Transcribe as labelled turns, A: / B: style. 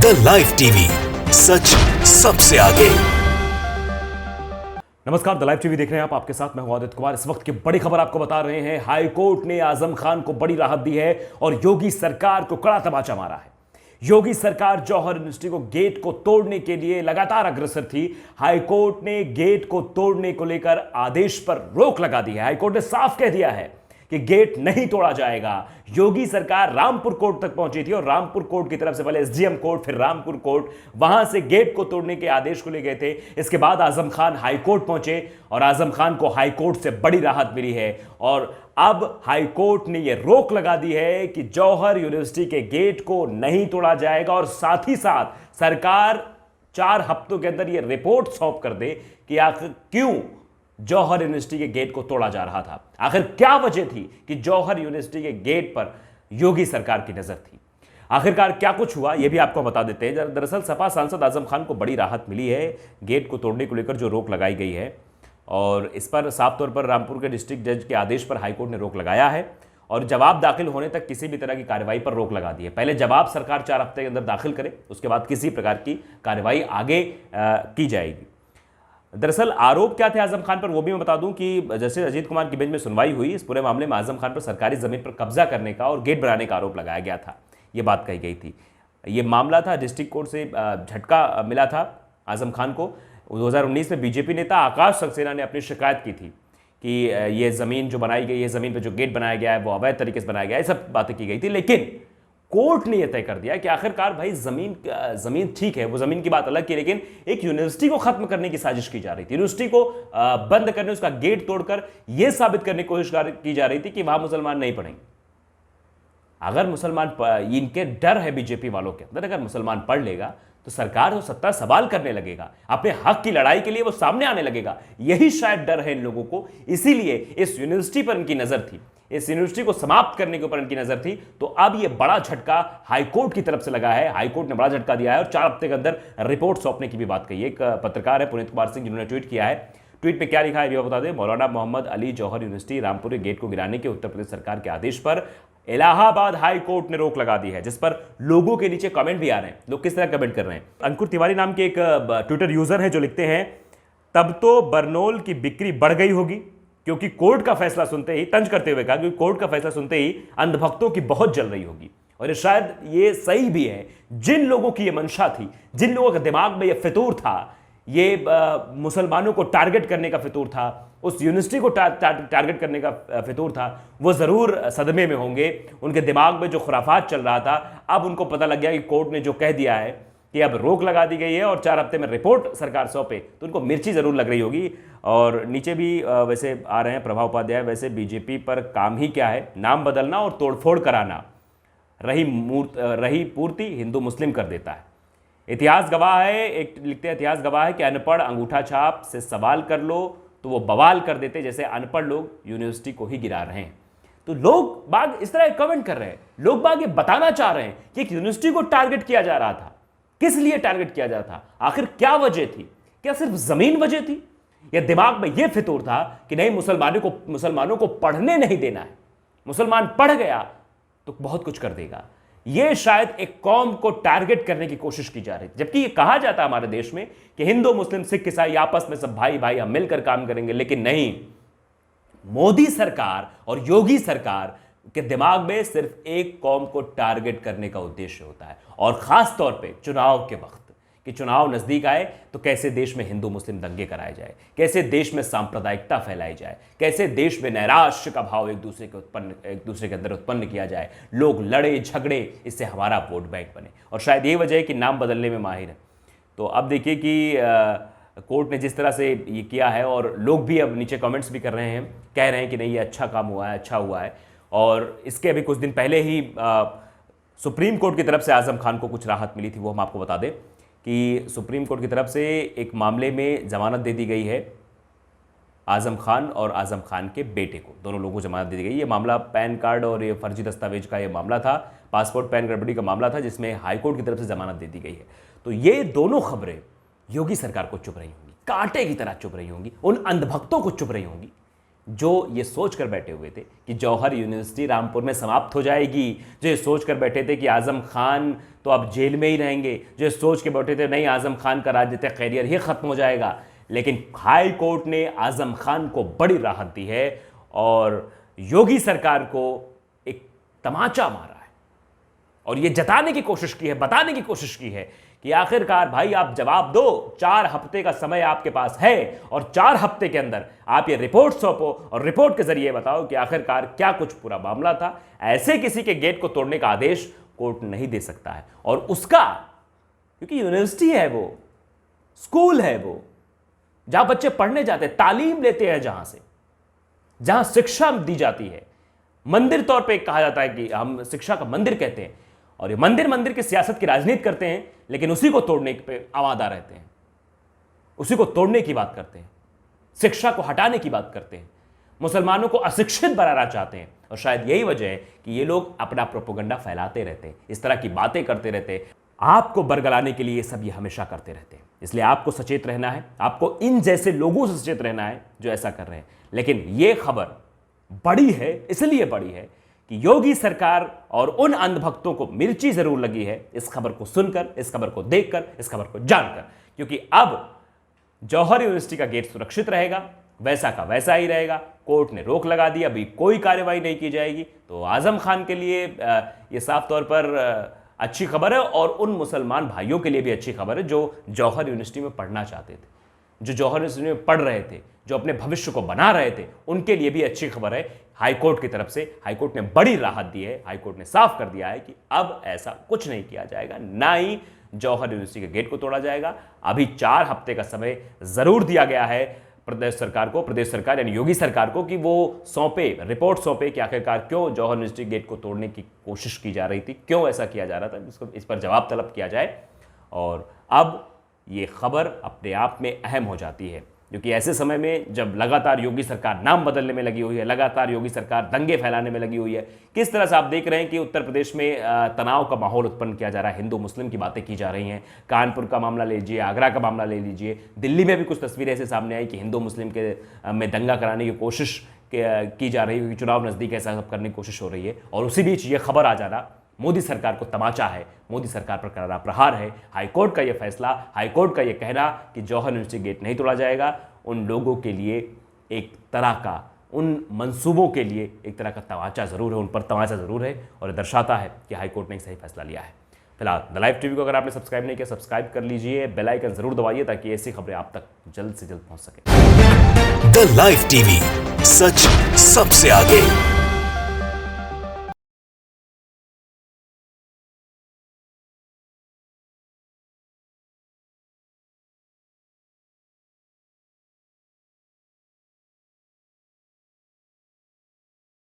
A: The live TV, सच सबसे आगे।
B: नमस्कार, द लाइव टीवी देख रहे हैं आप। आपके साथ मैं हूं आदित्य कुमार। इस वक्त की बड़ी खबर आपको बता रहे हैं। हाई कोर्ट ने आजम खान को बड़ी राहत दी है और योगी सरकार को कड़ा तमाचा मारा है। योगी सरकार जौहर यूनिवर्सिटी को गेट को तोड़ने के लिए लगातार अग्रसर थी। हाई कोर्ट ने गेट को तोड़ने को लेकर आदेश पर रोक लगा दी है। हाई कोर्ट ने साफ कह दिया है कि गेट नहीं तोड़ा जाएगा। योगी सरकार रामपुर कोर्ट तक पहुंची थी और रामपुर कोर्ट की तरफ से पहले एसडीएम कोर्ट, फिर रामपुर कोर्ट, वहां से गेट को तोड़ने के आदेश को ले गए थे। इसके बाद आजम खान हाई कोर्ट पहुंचे और आजम खान को हाई कोर्ट से बड़ी राहत मिली है और अब हाई कोर्ट ने यह रोक लगा दी है कि जौहर यूनिवर्सिटी के गेट को नहीं तोड़ा जाएगा और साथ ही साथ सरकार 4 हफ्तों के अंदर यह रिपोर्ट सौंप कर दे कि आखिर क्यों जौहर यूनिवर्सिटी के गेट को तोड़ा जा रहा था। आखिर क्या वजह थी कि जौहर यूनिवर्सिटी के गेट पर योगी सरकार की नजर थी। आखिरकार क्या कुछ हुआ यह भी आपको बता देते हैं। दरअसल सपा सांसद आजम खान को बड़ी राहत मिली है गेट को तोड़ने को लेकर जो रोक लगाई गई है, और इस पर साफ तौर पर रामपुर के डिस्ट्रिक्ट जज के आदेश पर हाईकोर्ट ने रोक लगाया है और जवाब दाखिल होने तक किसी भी तरह की कार्रवाई पर रोक लगा दी है। पहले जवाब सरकार 4 हफ्ते के अंदर दाखिल करे, उसके बाद किसी प्रकार की कार्रवाई आगे की जाएगी। दरअसल आरोप क्या थे आजम खान पर वो भी मैं बता दूं कि जैसे अजीत कुमार की बेंच में सुनवाई हुई, इस पूरे मामले में आजम खान पर सरकारी जमीन पर कब्जा करने का और गेट बनाने का आरोप लगाया गया था। ये बात कही गई थी। ये मामला था, डिस्ट्रिक्ट कोर्ट से झटका मिला था आजम खान को। 2019 में बीजेपी नेता आकाश सक्सेना ने अपनी शिकायत की थी कि ये जमीन जो बनाई गई है, जमीन पर जो गेट बनाया गया है वो अवैध तरीके से बनाया गया है, सब बातें की गई थी। लेकिन कोर्ट ने यह तय कर दिया कि आखिरकार भाई जमीन ठीक है, वो जमीन की बात अलग की, लेकिन एक यूनिवर्सिटी को खत्म करने की साजिश की जा रही थी। यूनिवर्सिटी को बंद करने, उसका गेट तोड़कर यह साबित करने की कोशिश की जा रही थी कि वहां मुसलमान नहीं पढ़ेंगे। अगर मुसलमान, इनके डर है बीजेपी वालों के अंदर, अगर मुसलमान पढ़ लेगा तो सरकार तो सत्ता सवाल करने लगेगा, अपने हक की लड़ाई के लिए वो सामने आने लगेगा। यही शायद डर है इन लोगों को, इसीलिए इस यूनिवर्सिटी पर इनकी नजर थी, इस यूनिवर्सिटी को समाप्त करने के ऊपर इनकी नजर थी। तो अब यह बड़ा झटका हाईकोर्ट की तरफ से लगा है। हाईकोर्ट ने बड़ा झटका दिया है और 4 हफ्ते के अंदर रिपोर्ट सौंपने की भी बात कही है। एक पत्रकार है पुनीत कुमार सिंह, जिन्होंने ट्वीट किया है। ट्वीट पे क्या लिखा है ये बता दें। मौलाना मोहम्मद अली जौहर यूनिवर्सिटी रामपुर के गेट को गिराने के उत्तर प्रदेश सरकार के आदेश पर इलाहाबाद हाई कोर्ट ने रोक लगा दी है, जिस पर लोगों के नीचे कमेंट भी आ रहे हैं। लोग किस तरह कमेंट कर रहे हैं। अंकुर तिवारी नाम के एक ट्विटर यूजर है जो लिखते हैं, तब तो बरनोल की बिक्री बढ़ गई होगी, क्योंकि कोर्ट का फैसला सुनते ही, तंज करते हुए कहा, क्योंकि कोर्ट का फैसला सुनते ही अंधभक्तों की बहुत जल रही होगी। और शायद ये सही भी है। जिन लोगों की ये मंशा थी, जिन लोगों के दिमाग में ये फितूर था, ये मुसलमानों को टारगेट करने का फितूर था, उस यूनिवर्सिटी को टारगेट करने का फितूर था, वो जरूर सदमे में होंगे। उनके दिमाग में जो खुराफात चल रहा था, अब उनको पता लग गया कि कोर्ट ने जो कह दिया है कि अब रोक लगा दी गई है और 4 हफ्ते में रिपोर्ट सरकार सौंपे, तो उनको मिर्ची जरूर लग रही होगी। और नीचे भी वैसे आ रहे हैं प्रभाव उपाध्याय, वैसे बीजेपी पर काम ही क्या है, नाम बदलना और तोड़फोड़ कराना, रही पूर्ति हिंदू मुस्लिम कर देता है। इतिहास गवाह है, एक लिखते हैं इतिहास गवाह है कि अनपढ़ अंगूठा छाप से सवाल कर लो तो वो बवाल कर देते, जैसे अनपढ़ लोग यूनिवर्सिटी को ही गिरा रहे हैं। तो लोग बाग इस तरह कमेंट कर रहे हैं, लोग बाग ये बताना चाह रहे हैं कि एक यूनिवर्सिटी को टारगेट किया जा रहा था। किस लिए टारगेट किया जा रहा था, आखिर क्या वजह थी? क्या सिर्फ जमीन वजह थी, या दिमाग में यह फितूर था कि नहीं, मुसलमानों को पढ़ने नहीं देना है, मुसलमान पढ़ गया तो बहुत कुछ कर देगा। यह शायद एक कौम को टारगेट करने की कोशिश की जा रही थी। जबकि यह कहा जाता है हमारे देश में कि हिंदू मुस्लिम सिख ईसाई आपस में सब भाई भाई, हम मिलकर काम करेंगे, लेकिन नहीं, मोदी सरकार और योगी सरकार के दिमाग में सिर्फ एक कौम को टारगेट करने का उद्देश्य होता है। और खास तौर पे चुनाव के वक्त, कि चुनाव नजदीक आए तो कैसे देश में हिंदू मुस्लिम दंगे कराए जाए, कैसे देश में सांप्रदायिकता फैलाई जाए, कैसे देश में नैराश्य का भाव एक दूसरे के अंदर उत्पन्न किया जाए, लोग लड़े झगड़े, इससे हमारा वोट बैंक बने। और शायद ये वजह है कि नाम बदलने में माहिर है। तो अब देखिए कि कोर्ट ने जिस तरह से ये किया है, और लोग भी अब नीचे कमेंट्स भी कर रहे हैं, कह रहे हैं कि नहीं, ये अच्छा काम हुआ है, अच्छा हुआ है। और इसके अभी कुछ दिन पहले ही सुप्रीम कोर्ट की तरफ से आजम खान को कुछ राहत मिली थी। वो हम आपको बता दें कि सुप्रीम कोर्ट की तरफ से एक मामले में जमानत दे दी गई है आजम खान और आजम खान के बेटे को, दोनों लोगों को जमानत दे दी गई। ये मामला पैन कार्ड और ये फर्जी दस्तावेज का ये मामला था, पासपोर्ट पैन गड़बड़ी का मामला था, जिसमें हाईकोर्ट की तरफ से जमानत दे दी गई है। तो ये दोनों खबरें योगी सरकार को चुभ रही होंगी, कांटे की तरह चुभ रही होंगी, उन अंधभक्तों को चुभ रही होंगी जो ये सोच कर बैठे हुए थे कि जौहर यूनिवर्सिटी रामपुर में समाप्त हो जाएगी, जो ये सोच कर बैठे थे कि आजम खान तो अब जेल में ही रहेंगे, जो ये सोच के बैठे थे नहीं आजम खान का राजनीतिक करियर ही खत्म हो जाएगा, लेकिन हाई कोर्ट ने आजम खान को बड़ी राहत दी है और योगी सरकार को एक तमाचा मारा है और ये जताने की कोशिश की है, बताने की कोशिश की है कि आखिरकार भाई आप जवाब दो, 4 हफ्ते का समय आपके पास है और 4 हफ्ते के अंदर आप ये रिपोर्ट सौंपो और रिपोर्ट के जरिए बताओ कि आखिरकार क्या कुछ पूरा मामला था। ऐसे किसी के गेट को तोड़ने का आदेश कोर्ट नहीं दे सकता है और उसका, क्योंकि यूनिवर्सिटी है वो, स्कूल है वो, जहां बच्चे पढ़ने जाते हैं, तालीम लेते हैं, जहां शिक्षा दी जाती है, मंदिर तौर पे कहा जाता है कि हम शिक्षा का मंदिर कहते हैं और ये मंदिर की सियासत की राजनीति करते हैं, लेकिन उसी को तोड़ने पे आवादा रहते हैं, उसी को तोड़ने की बात करते हैं, शिक्षा को हटाने की बात करते हैं, मुसलमानों को अशिक्षित बनाना चाहते हैं और शायद यही वजह है कि ये लोग अपना प्रोपेगेंडा फैलाते रहते हैं, इस तरह की बातें करते रहते हैं, आपको बरगलाने के लिए ये सब ये हमेशा करते रहते हैं। इसलिए आपको सचेत रहना है, आपको इन जैसे लोगों से सचेत रहना है जो ऐसा कर रहे हैं। लेकिन ये खबर बड़ी है, इसलिए बड़ी है कि योगी सरकार और उन अंधभक्तों को मिर्ची जरूर लगी है इस खबर को सुनकर, इस खबर को देखकर, इस खबर को जानकर, क्योंकि अब जौहर यूनिवर्सिटी का गेट सुरक्षित रहेगा, वैसा का वैसा ही रहेगा। कोर्ट ने रोक लगा दी, अभी कोई कार्रवाई नहीं की जाएगी। तो आजम खान के लिए ये साफ तौर पर अच्छी खबर है और उन मुसलमान भाइयों के लिए भी अच्छी खबर है जो जौहर यूनिवर्सिटी में पढ़ना चाहते थे, जो जौहर यूनिवर्सिटी में पढ़ रहे थे, जो अपने भविष्य को बना रहे थे, उनके लिए भी अच्छी खबर है। हाईकोर्ट की तरफ से हाईकोर्ट ने बड़ी राहत दी है। हाईकोर्ट ने साफ कर दिया है कि अब ऐसा कुछ नहीं किया जाएगा, ना ही जौहर यूनिवर्सिटी के गेट को तोड़ा जाएगा। अभी 4 हफ्ते का समय जरूर दिया गया है प्रदेश सरकार को, प्रदेश सरकार यानी योगी सरकार को, कि वो सौंपे, रिपोर्ट सौंपे कि आखिरकार क्यों जौहर यूनिवर्सिटी गेट को तोड़ने की कोशिश की जा रही थी, क्यों ऐसा किया जा रहा था, इस पर जवाब तलब किया जाए। और अब ये खबर अपने आप में अहम हो जाती है, क्योंकि ऐसे समय में जब लगातार योगी सरकार नाम बदलने में लगी हुई है, लगातार योगी सरकार दंगे फैलाने में लगी हुई है, किस तरह से आप देख रहे हैं कि उत्तर प्रदेश में तनाव का माहौल उत्पन्न किया जा रहा है, हिंदू मुस्लिम की बातें की जा रही हैं। कानपुर का मामला ले लीजिए, आगरा का मामला ले लीजिए, दिल्ली में भी कुछ तस्वीरें ऐसे सामने आई कि हिंदू मुस्लिम के में दंगा कराने की कोशिश की जा रही है, क्योंकि चुनाव नज़दीक ऐसा सब करने की कोशिश हो रही है। और उसी बीच ये खबर आ जाना मोदी सरकार को तमाचा है, मोदी सरकार पर करारा प्रहार है। हाईकोर्ट का ये फैसला, हाईकोर्ट का ये कहना कि जौहर यूनिवर्सिटी गेट नहीं तोड़ा जाएगा, उन लोगों के लिए एक तरह का, उन मंसूबों के लिए एक तरह का तमाचा ज़रूर है, उन पर तमाचा ज़रूर है और दर्शाता है कि हाईकोर्ट ने एक सही फैसला लिया है। फिलहाल द लाइव टीवी को अगर आपने सब्सक्राइब नहीं किया, सब्सक्राइब कर लीजिए, बेल आइकन ज़रूर दबाइए ताकि ऐसी खबरें आप तक जल्द से जल्द पहुंच सके।
A: द लाइव टीवी, सच सबसे आगे।